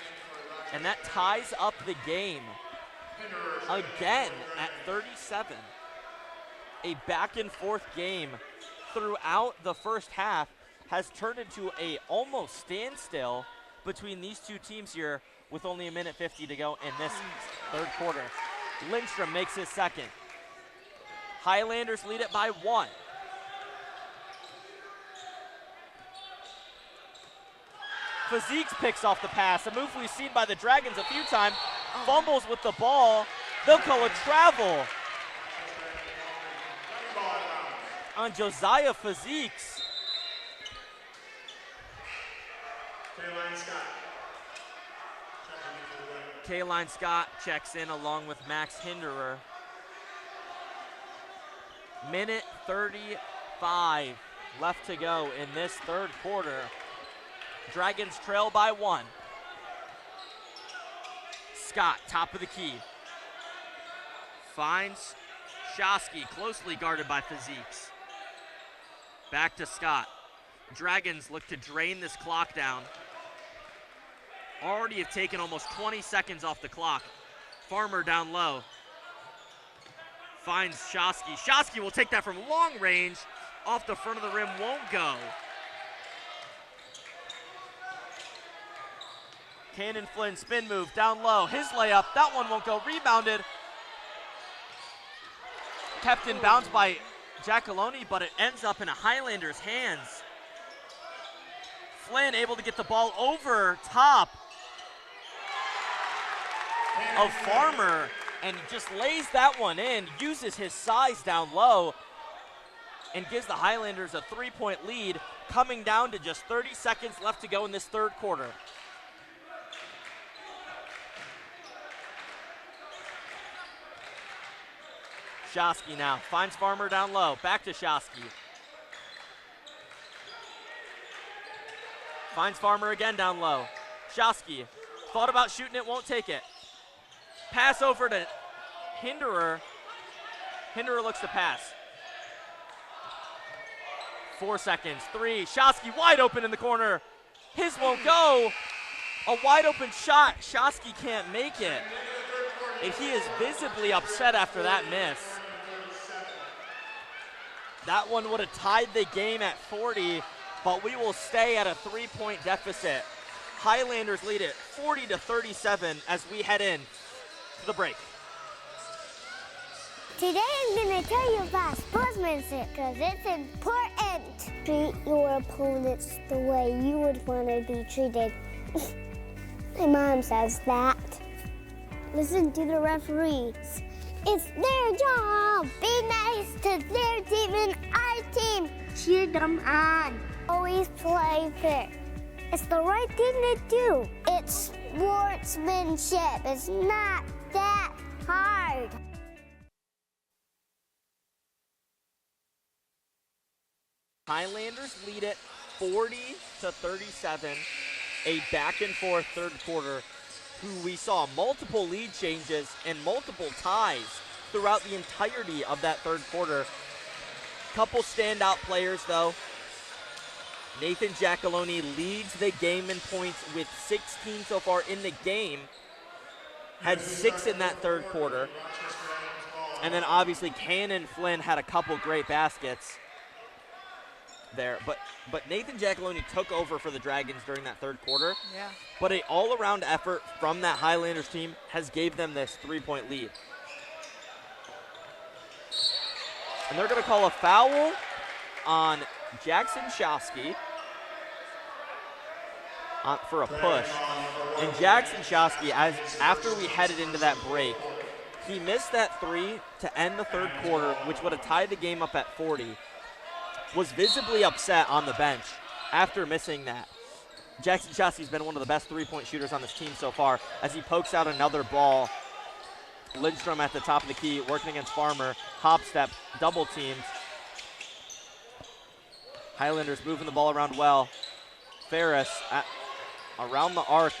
and that ties up the game again at 37. A back and forth game throughout the first half has turned into a almost standstill between these two teams here with only 1:50 to go in this third quarter. Lindstrom makes his second. Highlanders lead it by 1. Physique picks off the pass, a move we've seen by the Dragons a few times. Fumbles with the ball. They'll call a travel on Josiah Physique. Kaline Scott checks in along with Max Hinderer. Minute 35 left to go in this third quarter. Dragons trail by 1. Scott, top of the key. Finds Shosky, closely guarded by Physique. Back to Scott. Dragons look to drain this clock down. Already have taken almost 20 seconds off the clock. Farmer down low. Finds Shosky. Shosky will take that from long range. Off the front of the rim, won't go. Cannon Flynn spin move down low. His layup, that one won't go. Rebounded. Kept in bounds by Giacalone, but it ends up in a Highlanders' hands. Flynn able to get the ball over top of Farmer and just lays that one in, uses his size down low, and gives the Highlanders a 3-point lead, coming down to just 30 seconds left to go in this third quarter. Shosky now finds Farmer down low. Back to Shosky. Finds Farmer again down low. Shosky thought about shooting it, won't take it. Pass over to Hinderer. Hinderer looks to pass. 4 seconds. 3. Shosky wide open in the corner. His won't go. A wide open shot. Shosky can't make it. And he is visibly upset after that miss. That one would have tied the game at 40, but we will stay at a 3-point deficit. Highlanders lead it 40-37 as we head in to the break. Today I'm going to tell you about sportsmanship because it's important. Treat your opponents the way you would want to be treated. My mom says that. Listen to the referees. It's their job. Be nice to their team and our team. Cheer them on. Always play fair. It's the right thing to do. It's sportsmanship. It's not that hard. Highlanders lead it 40-37. A back and forth third quarter. who we saw multiple lead changes and multiple ties throughout the entirety of that third quarter. Couple standout players, though. Nathan Giacalone leads the game in points with 16 so far in the game. Had 6 in that third quarter. And then obviously Cannon Flynn had a couple great baskets there. But Nathan Giacalone took over for the Dragons during that third quarter. Yeah. But an all-around effort from that Highlanders team has gave them this 3-point lead. And they're going to call a foul on Jackson Shosky for a push. And Jackson Shosky, after we headed into that break, he missed that 3 to end the third quarter, which would have tied the game up at 40. Was visibly upset on the bench after missing that. Jackson Shosky's been one of the best three-point shooters on this team so far as he pokes out another ball. Lindstrom at the top of the key, working against Farmer. Hop step, double teamed. Highlanders moving the ball around well. Ferris around the arc,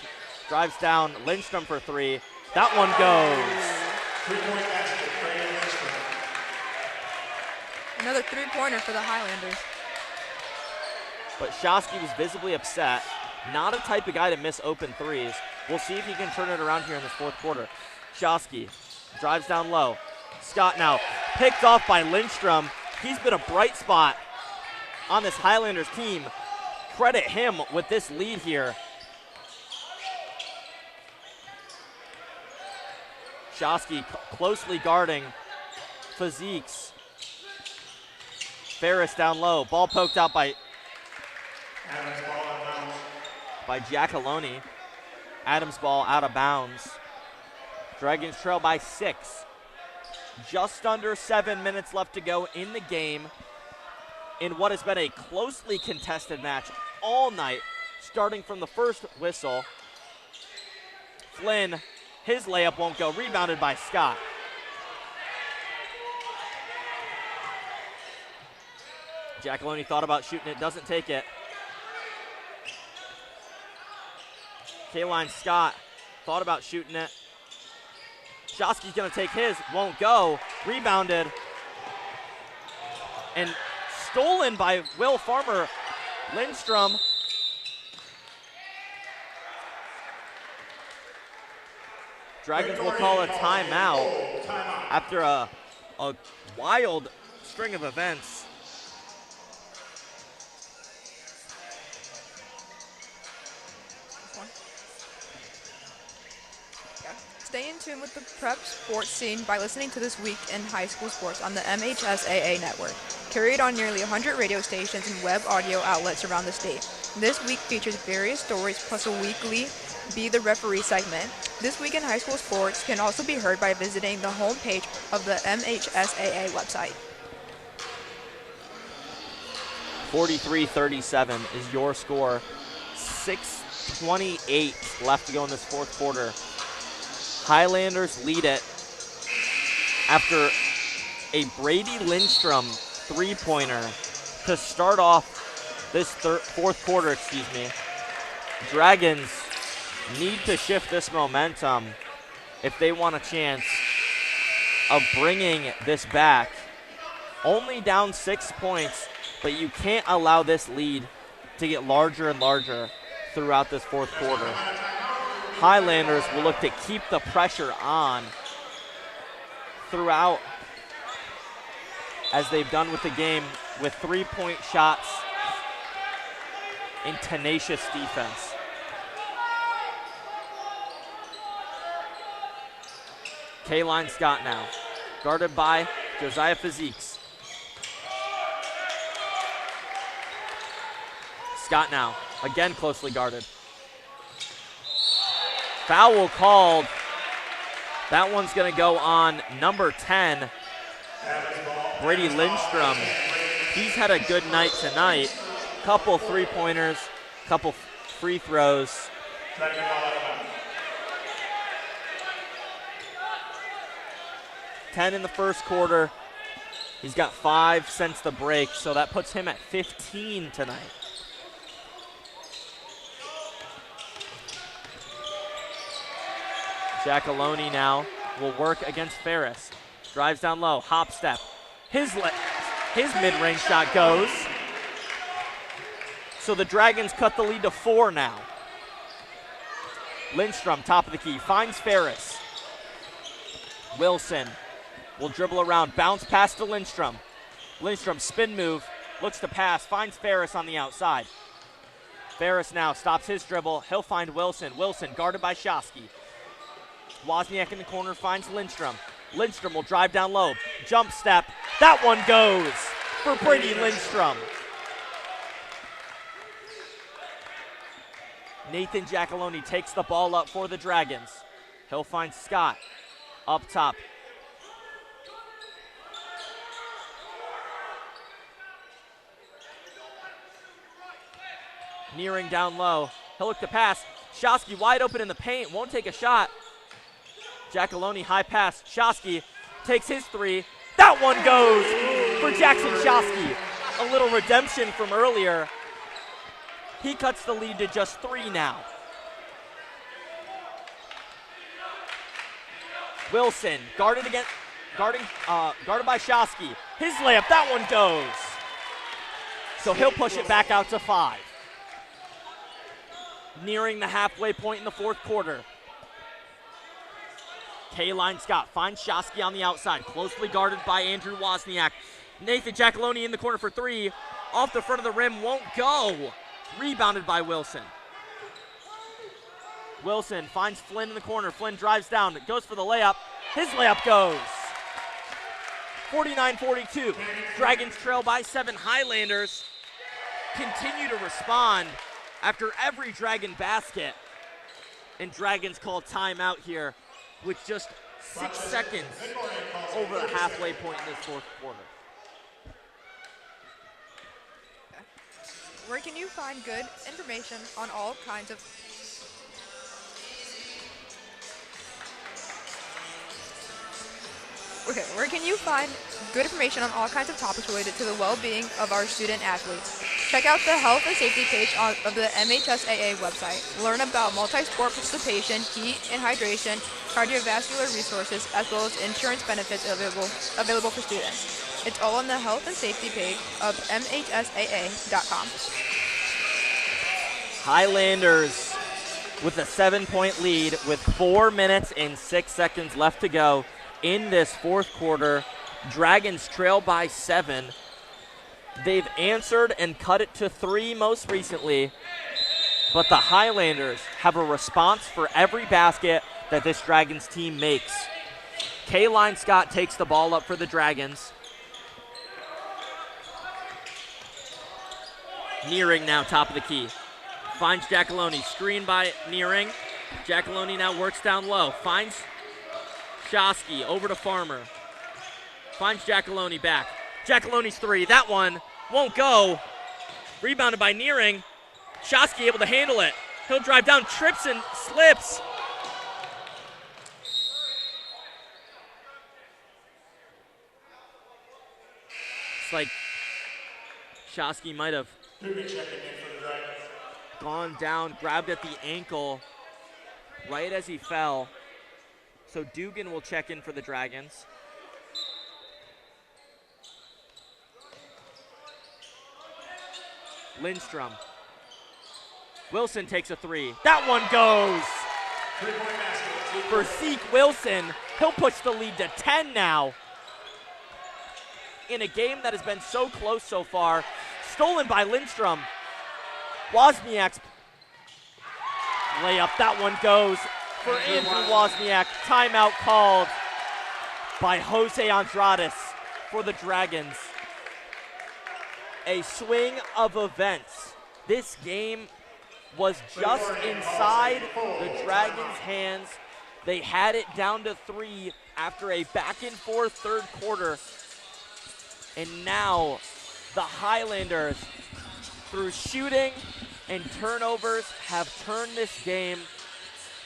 drives down. Lindstrom for 3. That one goes. 3-point basket, Brady Lindstrom. Another three-pointer for the Highlanders. But Shosky was visibly upset. Not a type of guy to miss open threes. We'll see if he can turn it around here in this fourth quarter. Shosky drives down low. Scott now picked off by Lindstrom. He's been a bright spot on this Highlanders team. Credit him with this lead here. Shosky closely guarding Physiques. Ferris down low. Ball poked out by Giacalone. Adams ball out of bounds. Dragons trail by 6. Just under 7 minutes left to go in the game in what has been a closely contested match all night, starting from the first whistle. Flynn, his layup won't go, rebounded by Scott. Giacalone thought about shooting it, doesn't take it. Kaline Scott thought about shooting it. Shosky's gonna take his, won't go. Rebounded and stolen by Will Farmer. Lindstrom. Dragons will call a timeout after a wild string of events. Stay in tune with the prep sports scene by listening to This Week in High School Sports on the MHSAA network. Carried on nearly 100 radio stations and web audio outlets around the state. This week features various stories plus a weekly Be the Referee segment. This Week in High School Sports can also be heard by visiting the homepage of the MHSAA website. 43-37 is your score. 6:28 left to go in this fourth quarter. Highlanders lead it after a Brady Lindstrom three-pointer to start off this fourth quarter. Dragons need to shift this momentum if they want a chance of bringing this back. Only down 6 points, but you can't allow this lead to get larger and larger throughout this fourth quarter. Highlanders will look to keep the pressure on throughout, as they've done with the game, with three-point shots and tenacious defense. Kaline Scott now, guarded by Josiah Physiques. Scott now, again closely guarded. Foul called. That one's going to go on number 10, Brady Lindstrom. He's had a good night tonight. Couple three-pointers, couple free throws. 10 in the first quarter. He's got 5 since the break, so that puts him at 15 tonight. Giacalone now will work against Ferris. Drives down low, hop step. His mid-range shot goes. So the Dragons cut the lead to 4 now. Lindstrom, top of the key, finds Ferris. Wilson will dribble around, bounce pass to Lindstrom. Lindstrom, spin move, looks to pass, finds Ferris on the outside. Ferris now stops his dribble. He'll find Wilson. Wilson guarded by Shosky. Wozniak in the corner finds Lindstrom. Lindstrom will drive down low. Jump step. That one goes for Brady Lindstrom. Nathan Giacalone takes the ball up for the Dragons. He'll find Scott up top. Nearing down low. He'll look to pass. Shosky wide open in the paint. Won't take a shot. Giacalone high pass. Shosky takes his three. That one goes for Jackson Shosky. A little redemption from earlier. He cuts the lead to just 3 now. Wilson guarded by Shosky. His layup, that one goes. So he'll push it back out to 5. Nearing the halfway point in the fourth quarter. Kaline Scott finds Shosky on the outside, closely guarded by Andrew Wozniak. Nathan Giacalone in the corner for 3. Off the front of the rim, won't go. Rebounded by Wilson. Wilson finds Flynn in the corner. Flynn drives down, goes for the layup. His layup goes. 49-42. Dragons trail by 7. Highlanders continue to respond after every Dragon basket. And Dragons call timeout here with just 6 seconds over the halfway point in this fourth quarter. Where can you find good information on all kinds of Where can you find good information on all kinds of topics related to the well-being of our student athletes? Check out the health and safety page of the MHSAA website. Learn about multi-sport participation, heat and hydration, cardiovascular resources, as well as insurance benefits available for students. It's all on the health and safety page of MHSAA.com. Highlanders with a 7-point lead with 4 minutes and 6 seconds left to go in this fourth quarter. Dragons trail by 7. They've answered and cut it to 3 most recently, but the Highlanders have a response for every basket that this Dragons team makes. Kaline Scott takes the ball up for the Dragons. Nearing now, top of the key. Finds Giacalone, screened by Nearing. Giacalone now works down low. Finds Shosky, over to Farmer. Finds Giacalone back. Giacalone's 3, that one won't go. Rebounded by Nearing. Shosky able to handle it. He'll drive down, trips and slips. It's like Shosky might have gone down, grabbed at the ankle right as he fell. So Dugan will check in for the Dragons. Lindstrom. Wilson takes a 3. That one goes for Zeke Wilson. He'll push the lead to 10 now. In a game that has been so close so far. Stolen by Lindstrom. Wozniak's layup. That one goes for Andrew Wozniak. Timeout called by Jose Andrades for the Dragons. A swing of events. This game was just inside the Dragons' hands. They had it down to 3 after a back-and-forth third quarter. And now the Highlanders, through shooting and turnovers, have turned this game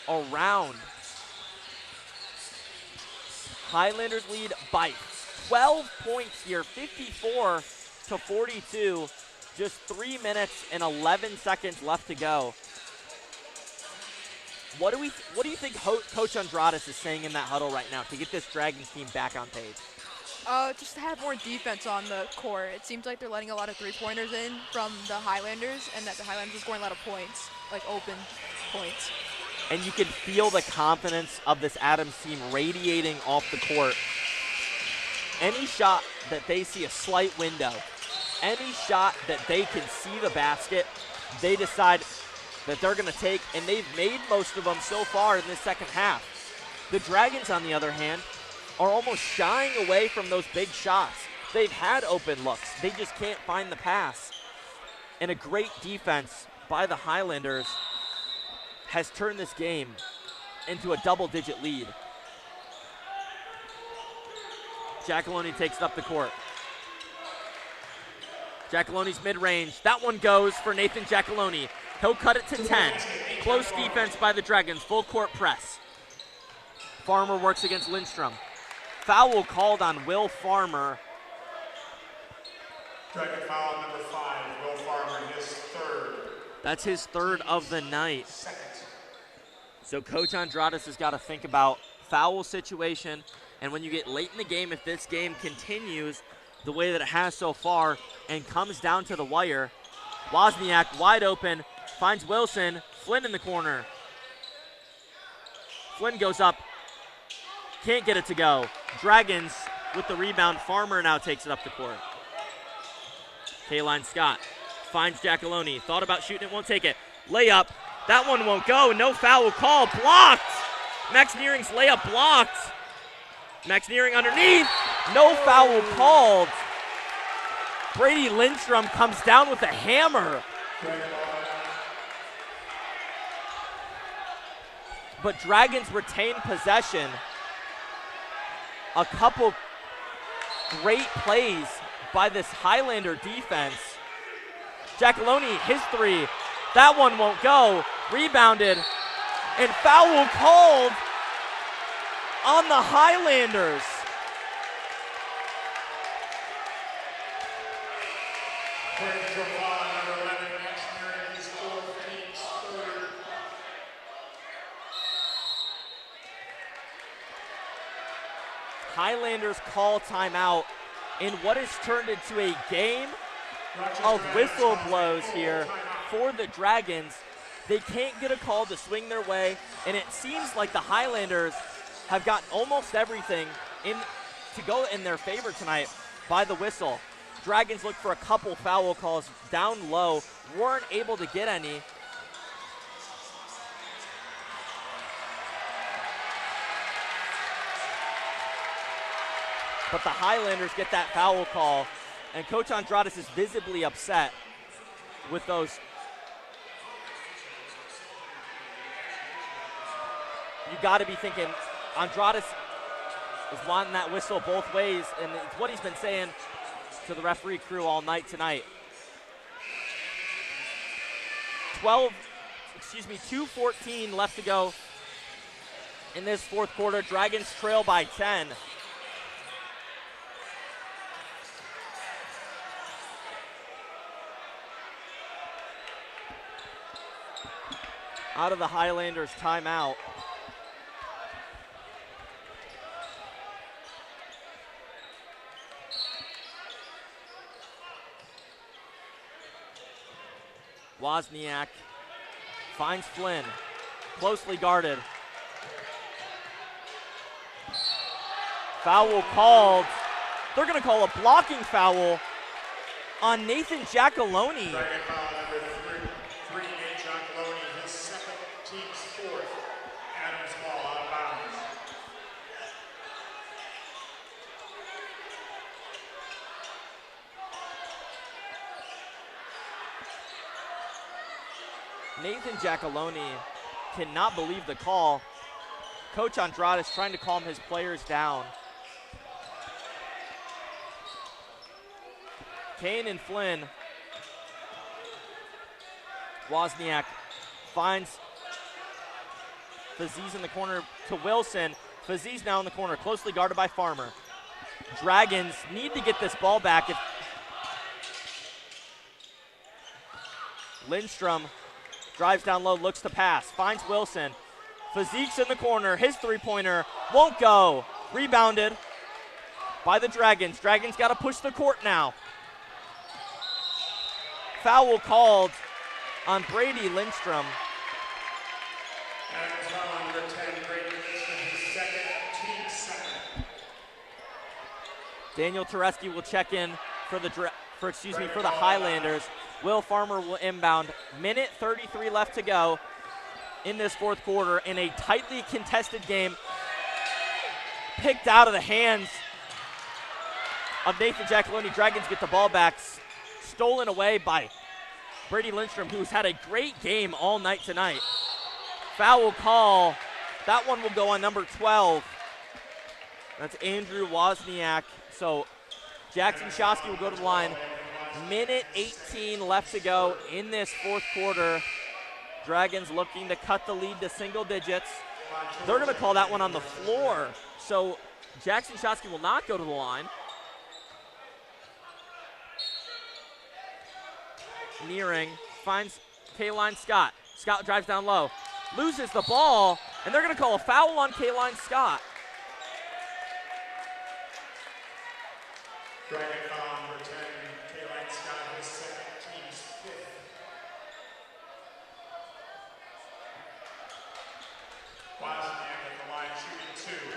around. Highlanders lead by 12 points here, 54-42. Just 3 minutes and 11 seconds left to go. What do you think Coach Andrades is saying in that huddle right now to get this Dragons team back on page? Just to have more defense on the court. It seems like they're letting a lot of three-pointers in from the Highlanders, and that the Highlanders are scoring a lot of points, like open points. And you can feel the confidence of this Adams team radiating off the court. Any shot that they see a slight window, any shot that they can see the basket, they decide that they're going to take, and they've made most of them so far in this second half. The Dragons, on the other hand, are almost shying away from those big shots. They've had open looks. They just can't find the pass. And a great defense by the Highlanders has turned this game into a double-digit lead. Giacalone takes it up the court. Giacalone's mid-range. That one goes for Nathan Giacalone. He'll cut it to 10. Close defense by the Dragons. Full court press. Farmer works against Lindstrom. Foul called on Will Farmer. Dragon foul number 5, Will Farmer, his third. That's his third of the night. Second. So Coach Andrades has got to think about foul situation, and when you get late in the game, if this game continues the way that it has so far and comes down to the wire, Wozniak wide open, finds Wilson, Flynn in the corner. Flynn goes up, can't get it to go. Dragons with the rebound. Farmer now takes it up the court. Kaline Scott finds Giacalone. Thought about shooting it, won't take it. Layup. That one won't go. No foul call. Blocked. Max Nearing's layup blocked. Max Nearing underneath. No foul called. Brady Lindstrom comes down with a hammer. But Dragons retain possession. A couple great plays by this Highlander defense. Giacalone, his three. That one won't go. Rebounded. And foul called on the Highlanders. Number 11, Max Nearing, his fourth, Phoenix, third. Highlanders call timeout in what has turned into a game of whistle blows here for the Dragons. They can't get a call to swing their way, and it seems like the Highlanders have gotten almost everything to go in their favor tonight by the whistle. Dragons look for a couple foul calls down low, weren't able to get any. But the Highlanders get that foul call, and Coach Andrades is visibly upset with those. You got to be thinking Andrades is wanting that whistle both ways, and it's what he's been saying to the referee crew all night tonight. 2:14 left to go in this fourth quarter. Dragons trail by 10. Out of the Highlanders timeout. Wozniak finds Flynn, closely guarded. Foul called. They're going to call a blocking foul on Nathan Giacalone. Dragon foul number 3, Nate Giacalone, his second, team's fourth. Adams ball out of bounds. Nathan Giacalone cannot believe the call. Coach Andrades trying to calm his players down. Kane and Flynn. Wozniak finds Faziz in the corner to Wilson. Faziz now in the corner, closely guarded by Farmer. Dragons need to get this ball back. Lindstrom drives down low, looks to pass, finds Wilson. Physique's in the corner. His three-pointer won't go. Rebounded by the Dragons. Dragons got to push the court now. Foul called on Brady Lindstrom. And foul on number 10, Brady Lindstrom, his second, team second. Daniel Tereski will check in for the Highlanders. Will Farmer will inbound. Minute 33 left to go in this fourth quarter in a tightly contested game. Picked out of the hands of Nathan Giacalone. Dragons get the ball back. Stolen away by Brady Lindstrom, who's had a great game all night tonight. Foul call. That one will go on number 12. That's Andrew Wozniak. So Jackson Shosky will go to the line. Minute 18 left to go in this fourth quarter. Dragons looking to cut the lead to single digits. They're going to call that one on the floor. So Jackson Shosky will not go to the line. Nearing, finds Kayline Scott. Scott drives down low, loses the ball, and they're going to call a foul on Kayline Scott. Dragon foul number 10, Kayline Scott, his second, team's fifth. Wozniak at the line shooting 2.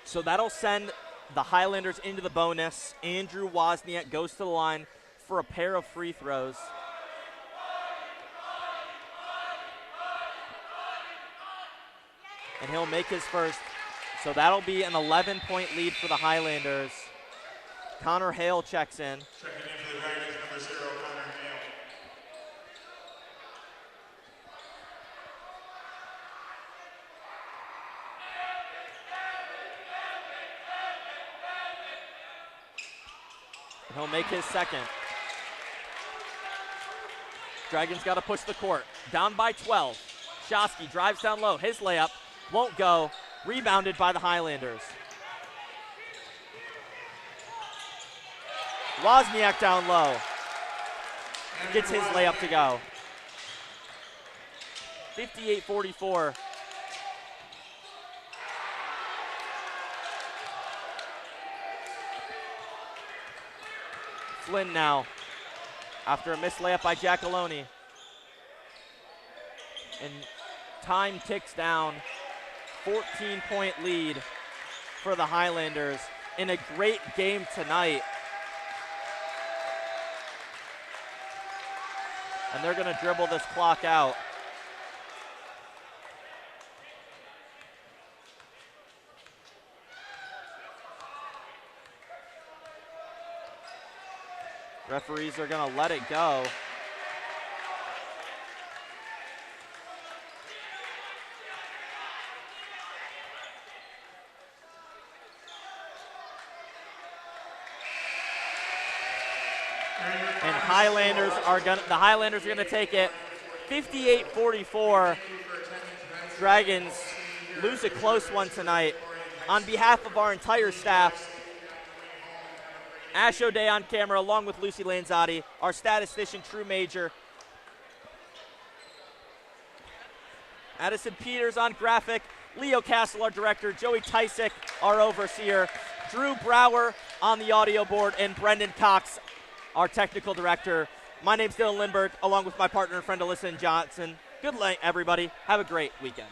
So that'll send the Highlanders into the bonus. Andrew Wozniak goes to the line for a pair of free throws. And he'll make his first. So that'll be an 11-point lead for the Highlanders. Connor Hale checks in. Checking in for the Dragons, number 0, Connor Hale. And he'll make his second. Dragons got to push the court. Down by 12. Shosky drives down low. His layup won't go. Rebounded by the Highlanders. Wozniak down low. Gets his layup to go. 58-44. Flynn now, after a missed layup by Giacalone. And time ticks down. 14-point lead for the Highlanders in a great game tonight. And they're going to dribble this clock out. Referees are going to let it go. And the Highlanders are gonna take it 58-44. Dragons lose a close one tonight. On behalf of our entire staff, Ash O'Day on camera, along with Lucy Lanzotti, our statistician, True Major, Addison Peters on graphic, Leo Castle, our director, Joey Tysick, our overseer, Drew Brower on the audio board, and Brendan Cox, our technical director. My name's Dylan Lindbergh, along with my partner and friend Alyssa Johnson. Good night, everybody. Have a great weekend.